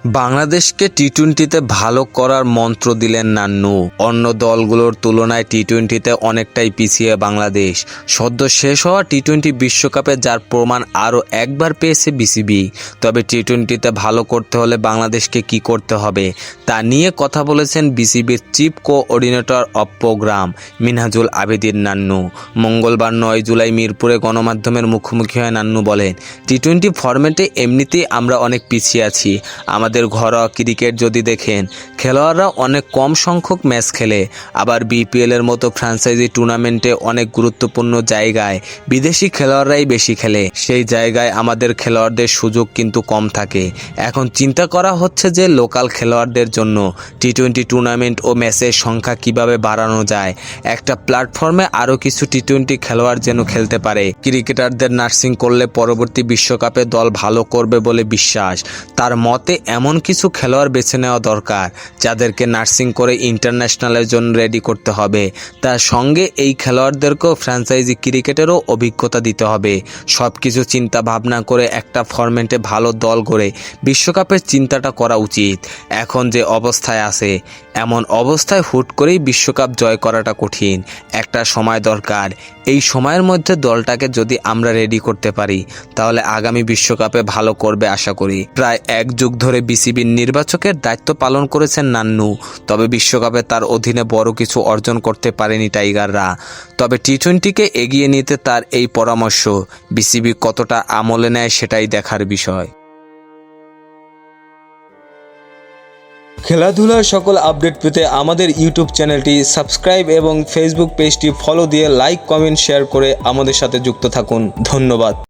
বাংলাদেশকে টি-টোয়েন্টিতে ভালো করার মন্ত্র দিলেন নান্নু। অন্য দলগুলোর তুলনায় টি-টোয়েন্টিতে অনেকটাই পিছিয়ে বাংলাদেশ। সদ্য শেষ হওয়া টি-টোয়েন্টি বিশ্বকাপে যার প্রমাণ আরও একবার পেয়েছে বিসিবি। তবে টি-টোয়েন্টিতে ভালো করতে হলে বাংলাদেশকে কি করতে হবে তা নিয়ে কথা বলেছেন বিসিবির chief coordinator of program Minhajul Abedin Nannu. মঙ্গলবার 9 জুলাই মিরপুরে গণমাধ্যমের মুখোমুখি হয়ে নান্নু বলেন, টি-টোয়েন্টি ফরম্যাটে এমনিতেই আমরা অনেক পিছিয়ে আছি। আমাদের ঘরোয়া ক্রিকেট যদি দেখেন, খেলোয়াড়রা অনেক কম সংখ্যক ম্যাচ খেলে। আবার বিপিএলের মতো ফ্র্যাঞ্চাইজি টুর্নামেন্টে অনেক গুরুত্বপূর্ণ জায়গায় বিদেশি খেলোয়াড়রাই বেশি খেলে। সেই জায়গায় আমাদের খেলোয়াড়দের সুযোগ কিন্তু কম থাকে। এখন চিন্তা করা হচ্ছে যে লোকাল খেলোয়াড়দের জন্য টি-টোয়েন্টি টুর্নামেন্ট ও ম্যাচের সংখ্যা কিভাবে বাড়ানো যায়। একটা প্ল্যাটফর্মে আরও কিছু টি-টোয়েন্টি খেলোয়াড় যেন খেলতে পারে। ক্রিকেটারদের নার্সিং করলে পরবর্তী বিশ্বকাপে দল ভালো করবে বলে বিশ্বাস। তার মতে এমন কিছু খেলোয়াড় বেছে নেওয়া দরকার যাদেরকে নার্সিং করে ইন্টারন্যাশনালের জন্য রেডি করতে হবে। তার সঙ্গে এই খেলোয়াড়দেরকেও ফ্র্যাঞ্চাইজি ক্রিকেটেরও অভিজ্ঞতা দিতে হবে। সব কিছু চিন্তা ভাবনা করে একটা ফরম্যাটে ভালো দল গড়ে বিশ্বকাপের চিন্তাটা করা উচিত। এখন যে অবস্থায় আছে, এমন অবস্থায় হুট করেই বিশ্বকাপ জয় করাটা কঠিন। একটা সময় দরকার। এই সময়ের মধ্যে দলটাকে যদি আমরা রেডি করতে পারি, তাহলে আগামী বিশ্বকাপে ভালো করবে আশা করি। প্রায় 1 যুগ ধরে বিসিবির নির্বাচকের দায়িত্ব পালন করেছেন নান্নু। তবে বিশ্বকাপে তার অধীনে বড় কিছু অর্জন করতে পারেনি টাইগাররা। তবে টি-টোয়েন্টিকে এগিয়ে নিতে তার এই পরামর্শ বিসিবি কতটা আমলে নেয় সেটাই দেখার বিষয়। খেলাধুলার সকল আপডেট পেতে আমাদের ইউটিউব চ্যানেলটি সাবস্ক্রাইব এবং ফেসবুক পেজটি ফলো দিয়ে লাইক, কমেন্ট, শেয়ার করে আমাদের সাথে যুক্ত থাকুন। ধন্যবাদ।